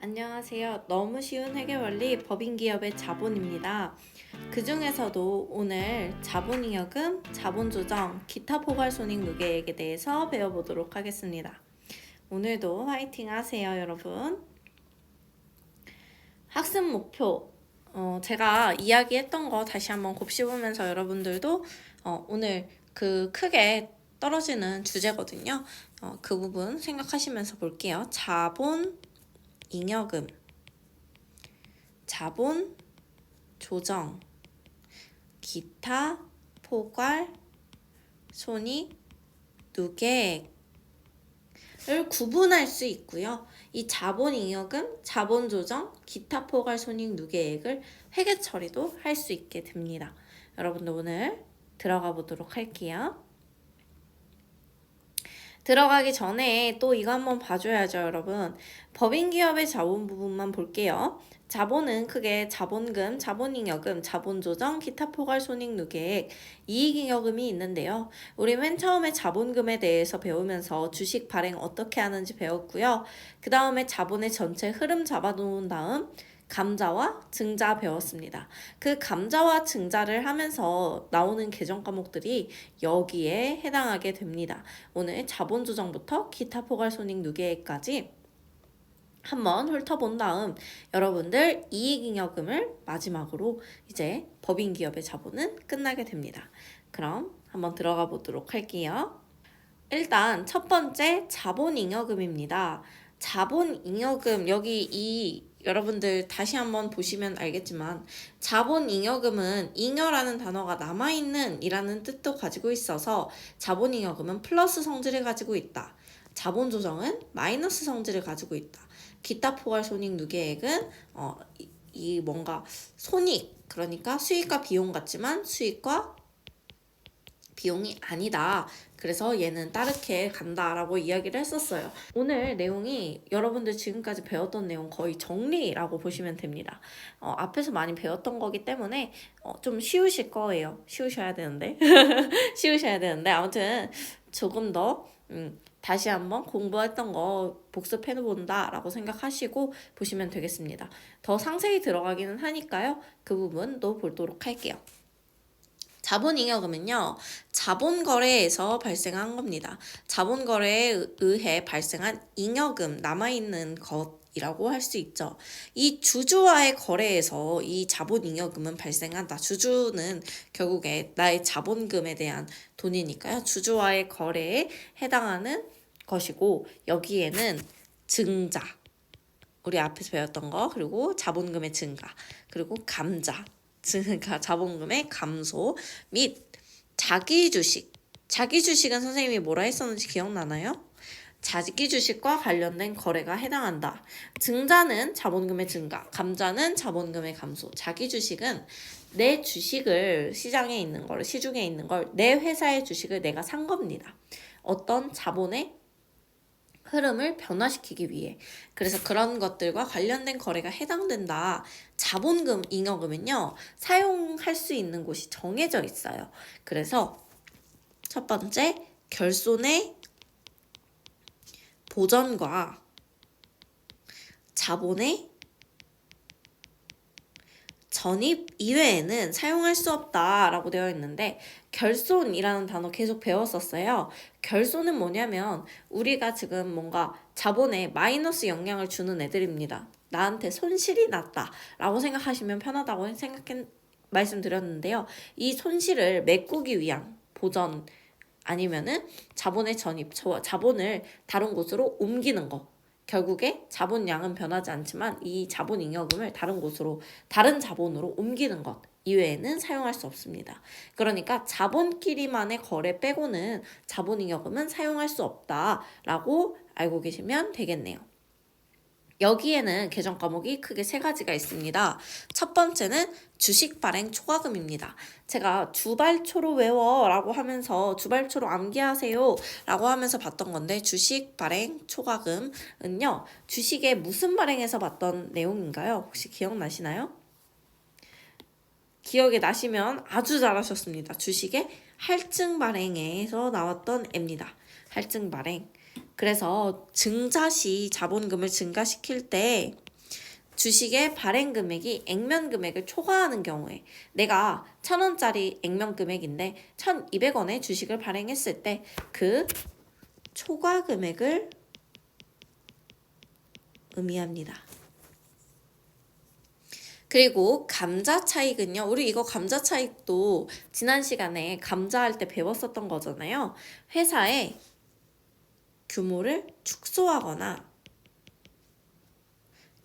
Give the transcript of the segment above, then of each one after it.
안녕하세요. 너무 쉬운 회계원리 법인기업의 자본입니다. 그 중에서도 오늘 자본잉여금, 자본조정, 기타 포괄손익 누계액에 대해서 배워보도록 하겠습니다. 오늘도 화이팅 하세요, 여러분. 학습 목표. 제가 이야기했던 거 다시 한번 곱씹으면서 여러분들도 오늘 그 크게 떨어지는 주제거든요. 그 부분 생각하시면서 볼게요. 자본, 잉여금, 자본, 조정, 기타, 포괄, 손익, 누계액을 구분할 수 있고요. 이 자본, 잉여금, 자본, 조정, 기타, 포괄, 손익, 누계액을 회계 처리도 할 수 있게 됩니다. 여러분들 오늘 들어가 보도록 할게요. 들어가기 전에 또 이거 한번 봐줘야죠, 여러분. 법인기업의 자본 부분만 볼게요. 자본은 크게 자본금, 자본잉여금, 자본조정, 기타 포괄손익 누계액, 이익잉여금이 있는데요. 우리 맨 처음에 자본금에 대해서 배우면서 주식 발행 어떻게 하는지 배웠고요. 그 다음에 자본의 전체 흐름 잡아놓은 다음 감자와 증자 배웠습니다. 그 감자와 증자를 하면서 나오는 개정 과목들이 여기에 해당하게 됩니다. 오늘 자본조정부터 기타 포괄손익 누계액까지 한번 훑어본 다음 여러분들 이익잉여금을 마지막으로 이제 법인기업의 자본은 끝나게 됩니다. 그럼 한번 들어가 보도록 할게요. 일단 첫 번째 자본잉여금입니다. 자본잉여금 여기 여러분들 다시 한번 보시면 알겠지만 자본잉여금은 잉여라는 단어가 남아있는 이라는 뜻도 가지고 있어서 자본잉여금은 플러스 성질을 가지고 있다. 자본조정은 마이너스 성질을 가지고 있다. 기타 포괄손익 누계액은 이 뭔가 손익 그러니까 수익과 비용 같지만 수익과 비용이 아니다. 그래서 얘는 따르게 간다라고 이야기를 했었어요. 오늘 내용이 여러분들 지금까지 배웠던 내용 거의 정리라고 보시면 됩니다. 앞에서 많이 배웠던 거기 때문에 좀 쉬우실 거예요. 쉬우셔야 되는데 쉬우셔야 되는데 아무튼 조금 더 다시 한번 공부했던 거 복습해본다 라고 생각하시고 보시면 되겠습니다. 더 상세히 들어가기는 하니까요. 그 부분도 보도록 할게요. 자본잉여금은요. 자본거래에서 발생한 겁니다. 자본거래에 의해 발생한 잉여금, 남아있는 것이라고 할 수 있죠. 이 주주와의 거래에서 이 자본잉여금은 발생한다. 주주는 결국에 나의 자본금에 대한 돈이니까요. 주주와의 거래에 해당하는 것이고 여기에는 증자, 우리 앞에서 배웠던 거, 그리고 자본금의 증가, 그리고 감자, 그러니까 자본금의 감소 및 자기 주식은 선생님이 뭐라 했었는지 기억나나요? 자기 주식과 관련된 거래가 해당한다. 증자는 자본금의 증가, 감자는 자본금의 감소. 자기 주식은 내 주식을 시장에 있는 걸, 시중에 있는 걸, 내 회사의 주식을 내가 산 겁니다. 어떤 자본의 흐름을 변화시키기 위해. 그래서 그런 것들과 관련된 거래가 해당된다. 자본금, 잉여금은요. 사용할 수 있는 곳이 정해져 있어요. 그래서 첫 번째, 결손의 보전과 자본의 전입 이외에는 사용할 수 없다라고 되어 있는데 결손이라는 단어 계속 배웠었어요. 결손은 뭐냐면 우리가 지금 뭔가 자본에 마이너스 영향을 주는 애들입니다. 나한테 손실이 났다라고 생각하시면 편하다고 말씀드렸는데요. 이 손실을 메꾸기 위한 보전 아니면은 자본의 전입, 자본을 다른 곳으로 옮기는 거. 결국에 자본량은 변하지 않지만 이 자본잉여금을 다른 자본으로 옮기는 것 이외에는 사용할 수 없습니다. 그러니까 자본끼리만의 거래 빼고는 자본잉여금은 사용할 수 없다라고 알고 계시면 되겠네요. 여기에는 개정 과목이 크게 세 가지가 있습니다. 첫 번째는 주식 발행 초과금입니다. 제가 주발초로 외워 라고 하면서 주발초로 암기하세요 라고 하면서 봤던 건데 주식 발행 초과금은요. 주식에 무슨 발행에서 봤던 내용인가요? 혹시 기억나시나요? 기억이 나시면 아주 잘하셨습니다. 주식의 할증 발행에서 나왔던 애입니다. 할증 발행. 그래서 증자 시 자본금을 증가시킬 때 주식의 발행 금액이 액면 금액을 초과하는 경우에 내가 1,000원짜리 액면 금액인데 1,200원의 주식을 발행했을 때 그 초과 금액을 의미합니다. 그리고 감자 차익은요. 우리 이거 감자 차익도 지난 시간에 감자할 때 배웠었던 거잖아요. 회사의 규모를 축소하거나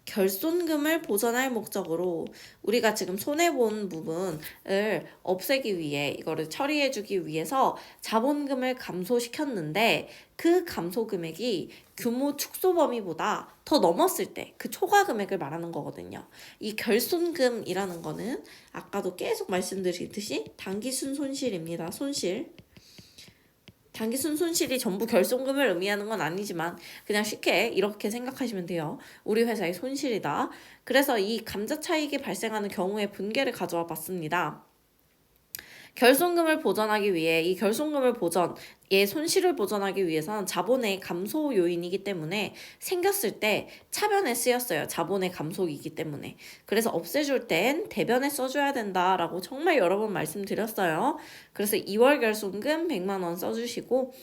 결손금을 보전할 목적으로 우리가 지금 손해본 부분을 없애기 위해 이거를 처리해주기 위해서 자본금을 감소시켰는데 그 감소 금액이 규모 축소 범위보다 더 넘었을 때 그 초과 금액을 말하는 거거든요. 이 결손금이라는 거는 아까도 계속 말씀드리듯이 단기순 손실입니다. 손실. 단기순 손실이 전부 결손금을 의미하는 건 아니지만 그냥 쉽게 이렇게 생각하시면 돼요. 우리 회사의 손실이다. 그래서 이 감자 차익이 발생하는 경우의 분계를 가져와 봤습니다. 결손금을 보전하기 위해 이 결손금을 보전의 손실을 보전하기 위해서는 자본의 감소 요인이기 때문에 생겼을 때 차변에 쓰였어요. 자본의 감소이기 때문에. 그래서 없애줄 땐 대변에 써줘야 된다라고 정말 여러 번 말씀드렸어요. 그래서 2월 결손금 100만 원 써주시고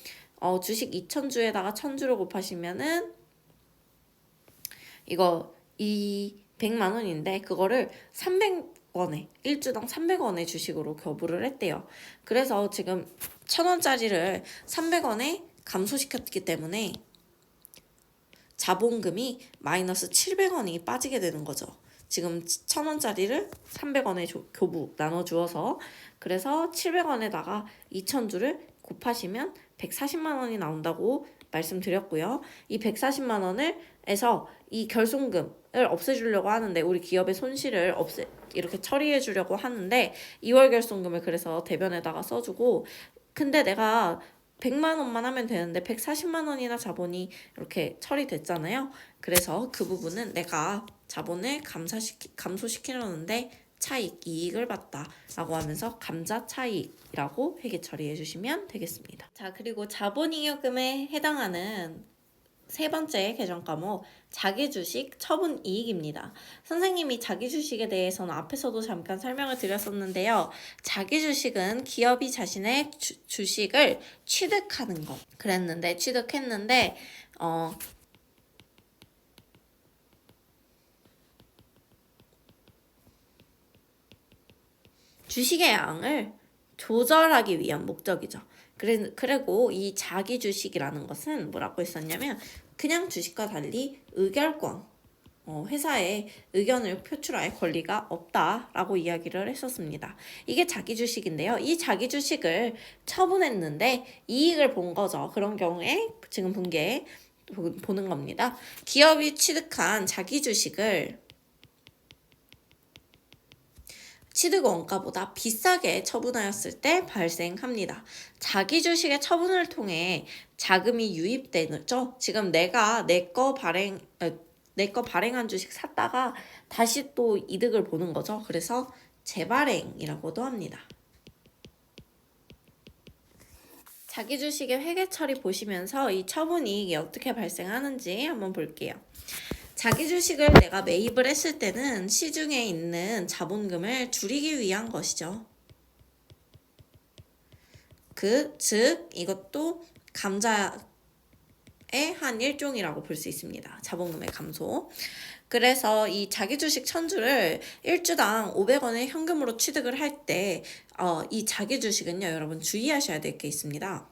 주식 2,000주에다가 1,000주를 곱하시면은 이거 100만 원인데 그거를 300원에 1주당 300원의 주식으로 교부를 했대요. 그래서 지금 1,000원짜리를 300원에 감소시켰기 때문에 자본금이 마이너스 700원이 빠지게 되는 거죠. 지금 1,000원짜리를 300원에 교부 나눠주어서 그래서 700원에다가 2,000주를 곱하시면 140만 원이 나온다고 말씀드렸고요. 이 140만 원을 에서 이 결손금을 없애주려고 하는데 우리 기업의 손실을 이렇게 처리해 주려고 하는데 2월 결손금을 그래서 대변에다가 써주고 근데 내가 100만 원만 하면 되는데 140만 원이나 자본이 이렇게 처리됐잖아요. 그래서 그 부분은 내가 자본을 감소시키려는데 차익, 이익을 봤다라고 하면서 감자 차익이라고 회계 처리해 주시면 되겠습니다. 자, 그리고 자본잉여금에 해당하는 세 번째 개정 과목 자기주식 처분이익입니다. 선생님이 자기주식에 대해서는 앞에서도 잠깐 설명을 드렸었는데요. 자기주식은 기업이 자신의 주식을 취득하는 것 그랬는데 취득했는데 주식의 양을 조절하기 위한 목적이죠. 그리고 이 자기주식이라는 것은 뭐라고 했었냐면 그냥 주식과 달리 의결권, 회사의 의견을 표출할 권리가 없다라고 이야기를 했었습니다. 이게 자기주식인데요. 이 자기주식을 처분했는데 이익을 본 거죠. 그런 경우에 지금 분계 보는 겁니다. 기업이 취득한 자기주식을 취득 원가보다 비싸게 처분하였을 때 발생합니다. 자기 주식의 처분을 통해 자금이 유입되죠. 지금 내가 내 거 발행한 주식 샀다가 다시 또 이득을 보는 거죠. 그래서 재발행이라고도 합니다. 자기 주식의 회계 처리 보시면서 이 처분이익이 어떻게 발생하는지 한번 볼게요. 자기 주식을 내가 매입을 했을 때는 시중에 있는 자본금을 줄이기 위한 것이죠. 즉 이것도 감자의 한 일종이라고 볼 수 있습니다. 자본금의 감소. 그래서 이 자기 주식 1,000주를 1주당 500원의 현금으로 취득을 할 때 이 자기 주식은요, 여러분 주의하셔야 될 게 있습니다.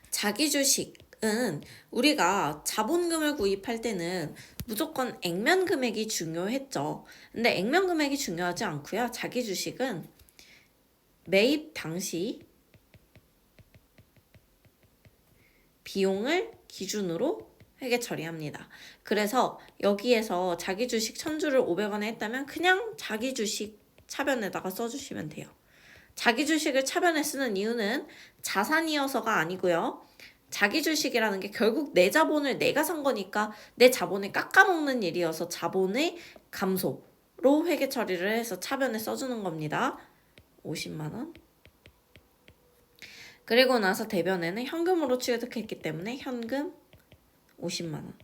자기 주식은 우리가 자본금을 구입할 때는 무조건 액면 금액이 중요했죠. 근데 액면 금액이 중요하지 않고요. 자기 주식은 매입 당시 비용을 기준으로 회계 처리합니다. 그래서 여기에서 자기 주식 1,000주를 500원에 했다면 그냥 자기 주식 차변에다가 써주시면 돼요. 자기 주식을 차변에 쓰는 이유는 자산이어서가 아니고요. 자기 주식이라는 게 결국 내 자본을 내가 산 거니까 내 자본을 깎아먹는 일이어서 자본의 감소로 회계 처리를 해서 차변에 써주는 겁니다. 50만 원. 그리고 나서 대변에는 현금으로 취득했기 때문에 현금 50만 원.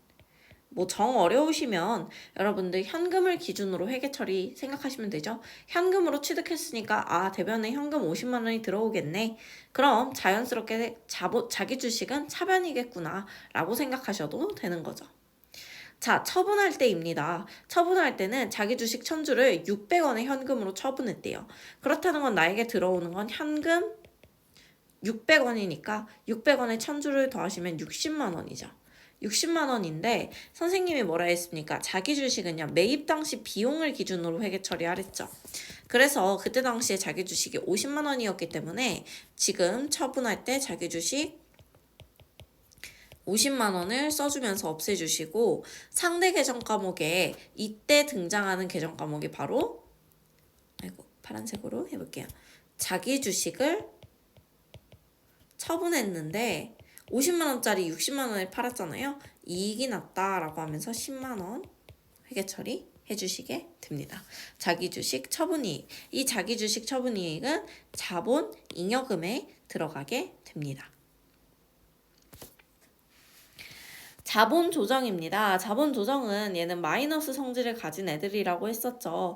뭐 정 어려우시면 여러분들 현금을 기준으로 회계 처리 생각하시면 되죠. 현금으로 취득했으니까 아 대변에 현금 50만 원이 들어오겠네. 그럼 자연스럽게 자기 주식은 차변이겠구나 라고 생각하셔도 되는 거죠. 자, 처분할 때입니다. 처분할 때는 자기 주식 1000주를 600원의 현금으로 처분했대요. 그렇다는 건 나에게 들어오는 건 현금 600원이니까 600원에 1000주를 더하시면 60만 원이죠. 60만 원인데 선생님이 뭐라 했습니까? 자기 주식은요. 매입 당시 비용을 기준으로 회계 처리하랬죠. 그래서 그때 당시에 자기 주식이 50만 원이었기 때문에 지금 처분할 때 자기 주식 50만 원을 써주면서 없애주시고 상대 계정 과목에 이때 등장하는 계정 과목이 바로 파란색으로 해볼게요. 자기 주식을 처분했는데 50만 원짜리 60만 원에 팔았잖아요. 이익이 났다라고 하면서 10만 원 회계 처리 해주시게 됩니다. 자기 주식 처분이익. 이 자기 주식 처분이익은 자본 잉여금에 들어가게 됩니다. 자본 조정입니다. 자본 조정은 얘는 마이너스 성질을 가진 애들이라고 했었죠.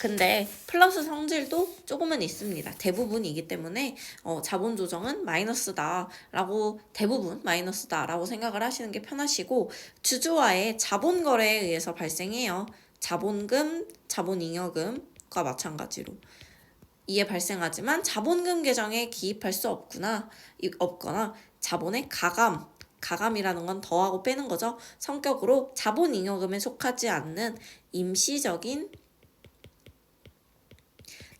근데 플러스 성질도 조금은 있습니다. 대부분이기 때문에 자본 조정은 마이너스다 라고 대부분 마이너스다 라고 생각을 하시는 게 편하시고 주주와의 자본 거래에 의해서 발생해요. 자본금, 자본잉여금과 마찬가지로 이에 발생하지만 자본금 계정에 기입할 수 없거나 자본의 가감이라는 건 더하고 빼는 거죠. 성격으로 자본잉여금에 속하지 않는 임시적인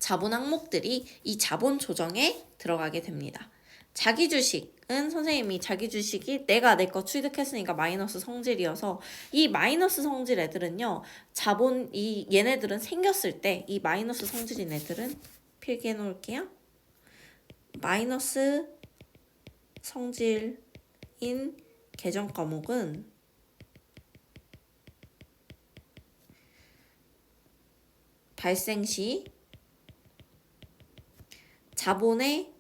자본 항목들이 이 자본 조정에 들어가게 됩니다. 자기 주식은 선생님이 자기 주식이 내가 내 거 취득했으니까 마이너스 성질이어서 이 마이너스 성질 애들은요. 얘네들은 생겼을 때 이 마이너스 성질인 애들은 필기해 놓을게요. 마이너스 성질인 계정 과목은 발생 시 자본의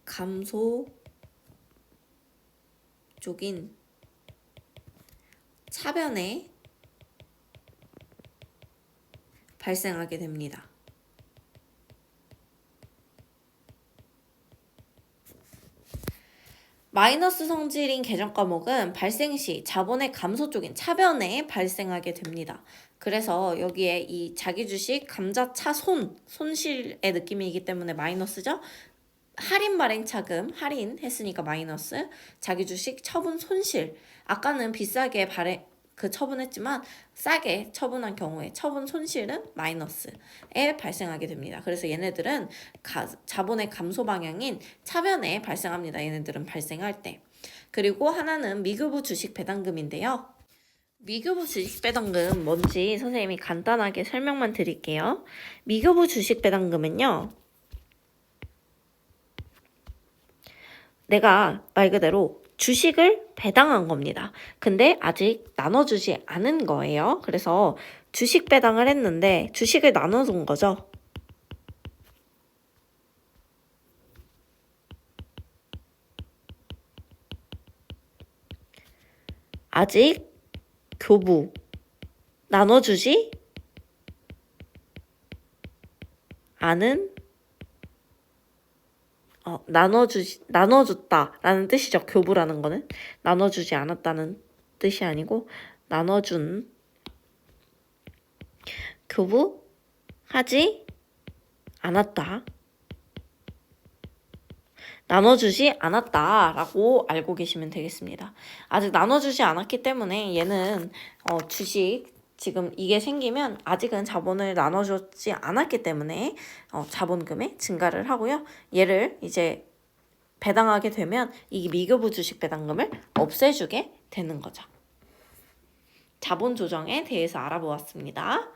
감소 쪽인 차변에 발생하게 됩니다. 마이너스 성질인 계정 과목은 발생 시 자본의 감소 쪽인 차변에 발생하게 됩니다. 그래서 여기에 이 자기 주식 감자차 손실의 느낌이기 때문에 마이너스죠. 할인 발행 차금 할인했으니까 마이너스. 자기 주식 처분 손실. 아까는 비싸게 처분했지만 싸게 처분한 경우에 처분 손실은 마이너스에 발생하게 됩니다. 그래서 얘네들은 자본의 감소 방향인 차변에 발생합니다. 얘네들은 발생할 때. 그리고 하나는 미교부 주식 배당금인데요. 미교부 주식 배당금 뭔지 선생님이 간단하게 설명만 드릴게요. 미교부 주식 배당금은요. 내가 말 그대로 주식을 배당한 겁니다. 근데 아직 나눠주지 않은 거예요. 그래서 주식 배당을 했는데 주식을 나눠준 거죠. 아직 교부 나눠주지 않은 나눠줬다라는 뜻이죠. 교부라는 거는 나눠주지 않았다는 뜻이 아니고 나눠준 교부하지 않았다. 나눠주지 않았다라고 알고 계시면 되겠습니다. 아직 나눠주지 않았기 때문에 얘는 주식 지금 이게 생기면 아직은 자본을 나눠주지 않았기 때문에 자본금의 증가를 하고요. 얘를 이제 배당하게 되면 이 미교부 주식 배당금을 없애주게 되는 거죠. 자본 조정에 대해서 알아보았습니다.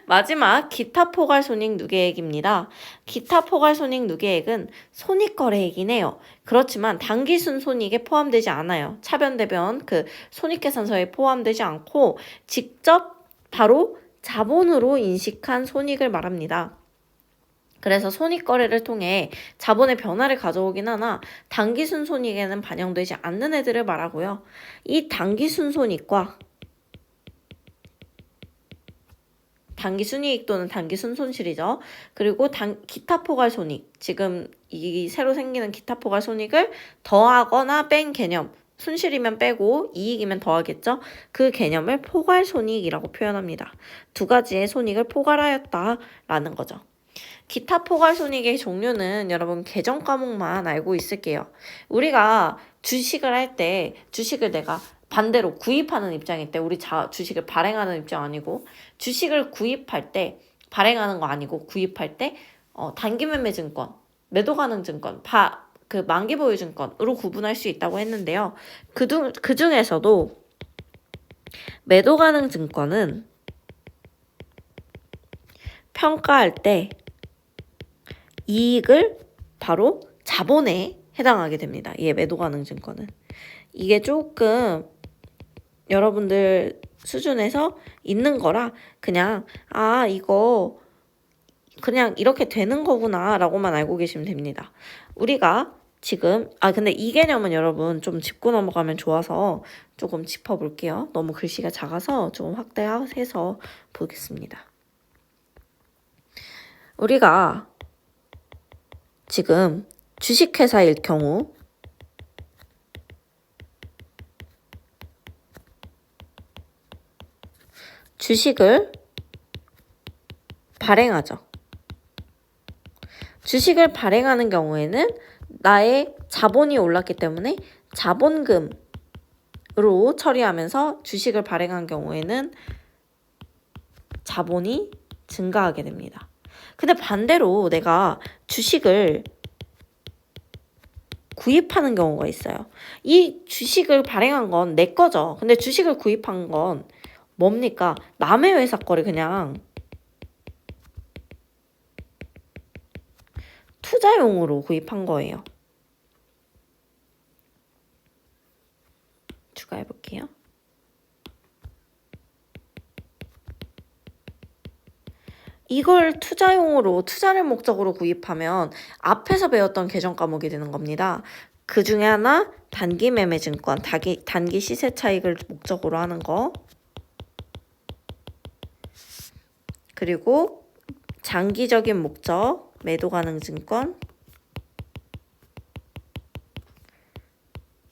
마지막 기타 포괄 손익 누계액입니다. 기타 포괄 손익 누계액은 손익거래액이긴 해요. 그렇지만 당기순 손익에 포함되지 않아요. 차변대변 손익계산서에 포함되지 않고 직접 바로 자본으로 인식한 손익을 말합니다. 그래서 손익거래를 통해 자본의 변화를 가져오긴 하나 단기순손익에는 반영되지 않는 애들을 말하고요. 이 단기순손익과 단기순이익 또는 단기순손실이죠. 그리고 기타 포괄손익, 지금 이 새로 생기는 기타 포괄손익을 더하거나 뺀 개념, 순실이면 빼고 이익이면 더하겠죠. 그 개념을 포괄손익이라고 표현합니다. 두 가지의 손익을 포괄하였다라는 거죠. 기타 포괄손익의 종류는 여러분 계정 과목만 알고 있을게요. 우리가 주식을 할 때 주식을 내가 반대로 구입하는 입장일 때 우리 주식을 발행하는 입장 아니고 주식을 구입할 때 발행하는 거 아니고 구입할 때 단기 매매 증권, 매도 가능 증권, 그 만기 보유 증권으로 구분할 수 있다고 했는데요. 그 중에서도 매도 가능 증권은 평가할 때 이익을 바로 자본에 해당하게 됩니다. 이 매도 가능 증권은. 이게 조금 여러분들 수준에서 있는 거라 그냥 이거 그냥 이렇게 되는 거구나 라고만 알고 계시면 됩니다. 우리가 지금 근데 이 개념은 여러분 좀 짚고 넘어가면 좋아서 조금 짚어볼게요. 너무 글씨가 작아서 조금 확대해서 보겠습니다. 우리가 지금 주식회사일 경우 주식을 발행하죠. 주식을 발행하는 경우에는 나의 자본이 올랐기 때문에 자본금으로 처리하면서 주식을 발행한 경우에는 자본이 증가하게 됩니다. 근데 반대로 내가 주식을 구입하는 경우가 있어요. 이 주식을 발행한 건 내 거죠. 근데 주식을 구입한 건 뭡니까? 남의 회사 거를 그냥 투자용으로 구입한 거예요. 추가해 볼게요. 이걸 투자를 목적으로 구입하면 앞에서 배웠던 계정 과목이 되는 겁니다. 그 중에 하나 단기 매매 증권, 단기 시세 차익을 목적으로 하는 거. 그리고 장기적인 목적, 매도 가능 증권.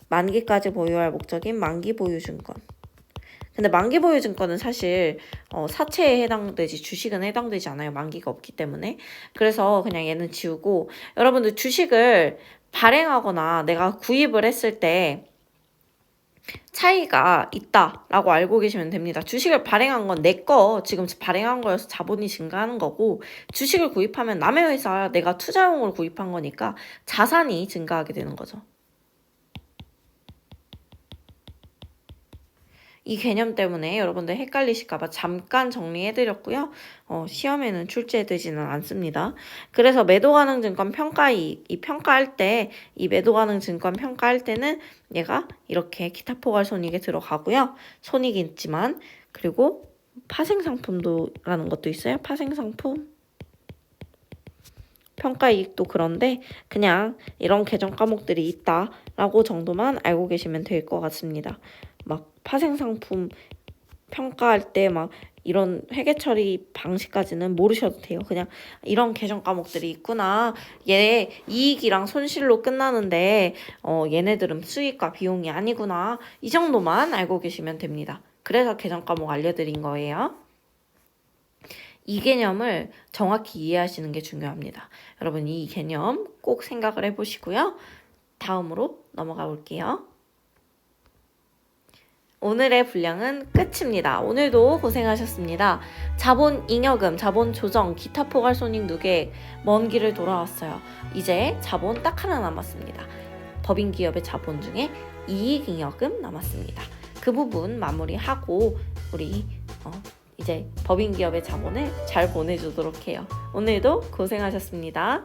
만기까지 보유할 목적인 만기 보유 증권. 근데 만기 보유 증권은 사실 사채에 해당되지 주식은 해당되지 않아요. 만기가 없기 때문에. 그래서 그냥 얘는 지우고 여러분들 주식을 발행하거나 내가 구입을 했을 때 차이가 있다라고 알고 계시면 됩니다. 주식을 발행한 건 내 거, 지금 발행한 거여서 자본이 증가하는 거고 주식을 구입하면 남의 회사 내가 투자용으로 구입한 거니까 자산이 증가하게 되는 거죠. 이 개념 때문에 여러분들 헷갈리실까봐 잠깐 정리해드렸고요. 시험에는 출제되지는 않습니다. 그래서 매도 가능 증권 평가이익, 평가할 때, 이 매도 가능 증권 평가할 때는 얘가 이렇게 기타 포괄 손익에 들어가고요. 손익이 있지만, 그리고 파생상품도라는 것도 있어요. 파생상품. 평가이익도 그런데 그냥 이런 계정 과목들이 있다라고 정도만 알고 계시면 될 것 같습니다. 막 파생상품 평가할 때 막 이런 회계 처리 방식까지는 모르셔도 돼요. 그냥 이런 계정 과목들이 있구나. 얘 이익이랑 손실로 끝나는데 얘네들은 수익과 비용이 아니구나. 이 정도만 알고 계시면 됩니다. 그래서 계정 과목 알려드린 거예요. 이 개념을 정확히 이해하시는 게 중요합니다. 여러분 이 개념 꼭 생각을 해보시고요. 다음으로 넘어가 볼게요. 오늘의 분량은 끝입니다. 오늘도 고생하셨습니다. 자본 잉여금, 자본 조정, 기타 포괄 손익 누계 먼 길을 돌아왔어요. 이제 자본 딱 하나 남았습니다. 법인 기업의 자본 중에 이익 잉여금 남았습니다. 그 부분 마무리하고 우리 이제 법인 기업의 자본을 잘 보내주도록 해요. 오늘도 고생하셨습니다.